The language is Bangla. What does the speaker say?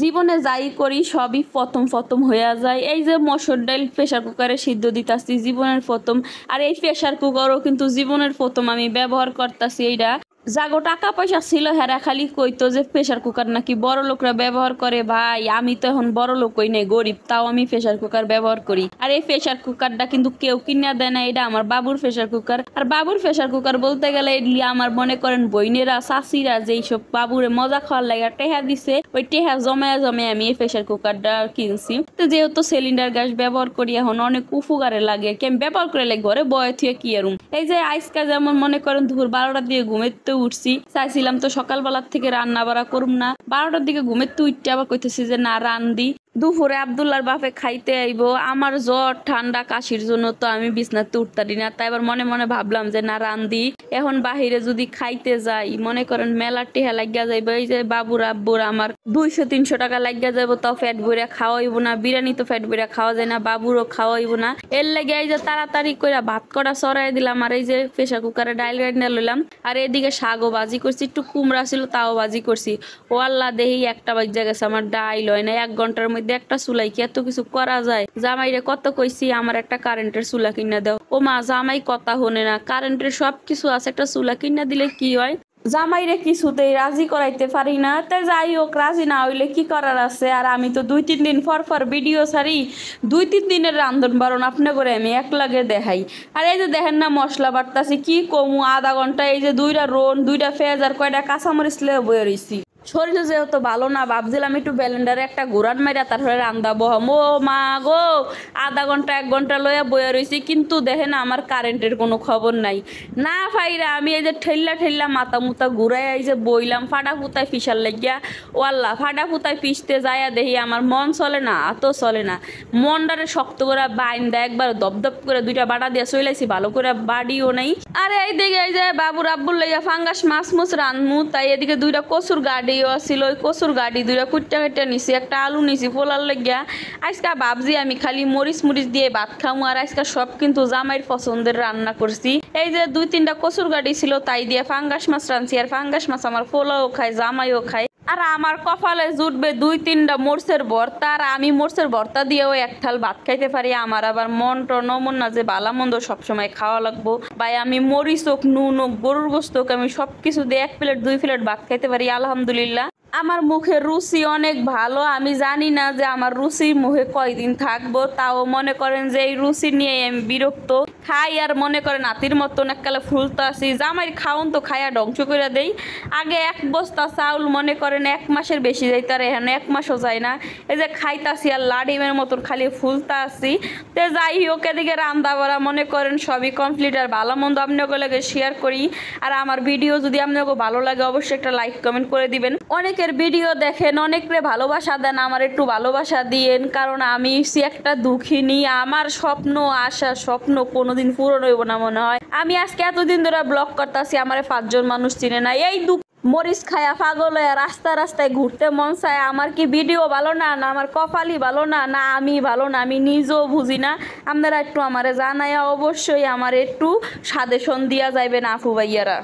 জীবনে যাই করি সবই প্রথম প্রথম হয়ে যায়। এই যে মসুর ডাল প্রেসার কুকারে সিদ্ধ দিতাছি জীবনের প্রথম, আর এই প্রেসার কুকারও কিন্তু জীবনের প্রথম আমি ব্যবহার করতেছি। এইটা যাগো টাকা পয়সা ছিল হেরা খালি কইতো যে প্রেসার কুকার নাকি বড় লোকরা ব্যবহার করে। ভাই আমি তো এখন বড় লোক হই নাই, গরিব, তাও আমি প্রেসার কুকার ব্যবহার করি। আর এই প্রেসার কুকারটা কিন্তু কেউ কিনা দেয় না, এটা আমার বাবুর প্রেসার কুকার। আর বাবুর প্রেসার কুকার বলতে গেলে এগুলি আমার মনে করেন বইনেরা চাষিরা যেই সব বাবুরে মজা খাওয়ার লাগে টেহা দিছে, ওই টেহা জমায়া জমায় আমি এই প্রেসার কুকারটা কিনছি। তো যেহেতু সিলিন্ডার গ্যাস ব্যবহার করি এখন অনেক উপকারে লাগে, কেন ব্যবহার করে লাগে ঘরে বয়ে থুয়ে কি এরুম। এই যে আজকে যেমন মনে করেন দুপুর 12টার দিকে ঘুমেতে উঠছি, চাইছিলাম তো সকালবেলার থেকে রান্না বাড়া করুম না, 12টার দিকে ঘুমেতে উঠতে আবার কইতেছি যে না রান্ধি। দুপুরে আব্দুল্লার বাপে খাইতে আইবো, আমার জ্বর ঠান্ডা কাশির জন্য তো আমি বিছনাতে উঠতারি না, তাই এবার মনে মনে ভাবলাম যে না রান্ধি। এখন বাহিরে যদি খাইতে যাই মনে করেন মেলা টেহা লাগিয়া যাইব। এই যে বাবুর আব্বুর আমার 200-300 টাকা লাগিয়া যাবো, তাও ফ্যাট বইরা খাওয়াইব না। বিরিয়ানি তো ফ্যাট বইরা খাওয়া যায় না, বাবুরও খাওয়াইব না। এর লাগে এই যে তাড়াতাড়ি করে ভাত করা সরাই দিলাম, আর এই যে প্রেসার কুকারে ডাইল রান্না লইলাম, আর এদিকে শাকও ভাজি করছি, একটু কুমড়া ছিল তাও ভাজি করছি। ও আল্লাহ, দেহি 1টা বাজে গেছে, আমার ডাইল হয় না। 1 ঘন্টার মধ্যে একটা চুলাই কি এত কিছু করা যায়? জামাইরে কত কইছি আমার একটা কারেন্টের চুলা কিনা দাও, ও মা জামাই কথা হনে না। কারেন্টের সব কিছু আছে, একটা চুলা কিনা দিলে কি হয়? জামাইরে কিছুতেই রাজি করাইতে পারি না। তাই যাই হোক, রাজি না হইলে কি করার আছে। আর আমি তো 2-3 দিন পর ভিডিও ছাড়ি, 2-3 দিনের রান্ধন বারণ আপনি করে আমি এক লাগে দেখাই। আর এই যে দেখেন না মশলা বাটতাছি, কি কমু আধা ঘন্টা এই যে 2টা রোন 2টা পেঁয়াজ আর কয়টা কাঁচামরিচ লে বয়ে রইছি। শরীর যেহেতু ভালো না, ভাবছিলাম একটু ব্লেন্ডারে একটা ঘোরান মাইরা তারপরে রান্দা বহাম। ও মা গো, আধা ঘন্টা 1 ঘন্টা লইয়া বইয়া রয়েছি, কিন্তু দেখেন আমার কারেন্টের কোনো খবর নাই। না ভাইরা আমি এই যে ঠেল্লা মাথা মুতা ঘুরাই এই যে বইলাম ফাটা ফুতায় পিসার লাগিয়া। ও আল্লাহ, ফাটা ফুতায় পিসতে যাইয়া দেখি আমার মন চলে না, হাতও চলে না। মনটারে শক্ত করে বাইন দেয় একবার দপদপ করে 2টা বাটা দিয়ে চইলাইছি, ভালো করে বাড়িও নেই। আরে এই দিকে এই যে বাবুর আব্বুর লইয়া ফাঙ্গাস মাছ মুছ রানমু, তাই এদিকে 2টা কচুর গাড়ি ছিল, ওই কচুর গাড়ি 2টা কুট্টা কেটে নিছি, একটা আলু নিছি পোলার লাগিয়া। আজকে ভাবছি আমি খালি মরিচ দিয়ে ভাত খামু। আর আজকে সব কিন্তু জামাইয়ের পছন্দের রান্না করছি। এই যে 2-3টা কচুর গাড়ি ছিল, তাই দিয়ে ফাঙ্গাস মাছ রানছি। আর ফাঙ্গাস মাছ আমার পোলাও খায়, জামাইও খায়। আর আমার কপালে জুটবে 2-3টা মরচের ভর্তা, আর আমি মরচের ভর্তা দিয়েও 1 থাল ভাত খাইতে পারি। আমার আবার মন নমন না যে বালা মন্দ সবসময় খাওয়া লাগবো। ভাই আমি মরিচ হোক, নুন হোক, গরুর গোস্ত হোক, আমি সবকিছু দিয়ে 1 প্লেট 2 প্লেট ভাত খাইতে পারি আলহামদুলিল্লাহ। আমার মুখের রুচি অনেক ভালো, আমি জানি না যে আমার রুচির মুখে কয়দিন থাকবো। তাও মনে করেন যে এই রুচি নিয়ে আমি বিরক্ত। খাই আর মনে করেন নাতির মতন এককালে ফুলতে আসি। জামাইয়ের খাওন তো খাইয়া ধ্বংস করে দেই। আগে 1 বস্তা চাউল মনে করেন 1 মাসের বেশি যাইতে, আর এখানে 1 মাসও যায় না। এই যে খাইতাছি আর লাডিমের মতন খালি ফুলতে আসি। তো যাই হোক, এদিকে রান্না বাড়া মনে করেন সবই কমপ্লিট। আর ভালো মন্দ আপনাকে লাগে শেয়ার করি। আর আমার ভিডিও যদি আপনাকে ভালো লাগে অবশ্যই একটা লাইক কমেন্ট করে দিবেন। অনেকের ভিডিও দেখেন, অনেকরে ভালোবাসা দেন, আমার একটু ভালোবাসা দিয়েন, কারণ আমি একটা দুঃখিনী। আমার স্বপ্ন আশা স্বপ্ন কোনোদিন পূরণ হইব না মনে হয়। আমি আজকে এতদিন ধরে ব্লগ করতেছি, আমার 5 জন মানুষ চিনে না। এই মরিচ খায়া পাগল হয়ে রাস্তায় ঘুরতে মন চায়। আমার কি ভিডিও ভালো না, না আমার কপালই ভালো না, না আমি ভালো না, আমি নিজেও বুঝি না। আপনারা একটু আমারে জানাইয়া অবশ্যই আমার একটু সাজেশন দিয়া যাইবেন আপু ভাইয়ারা।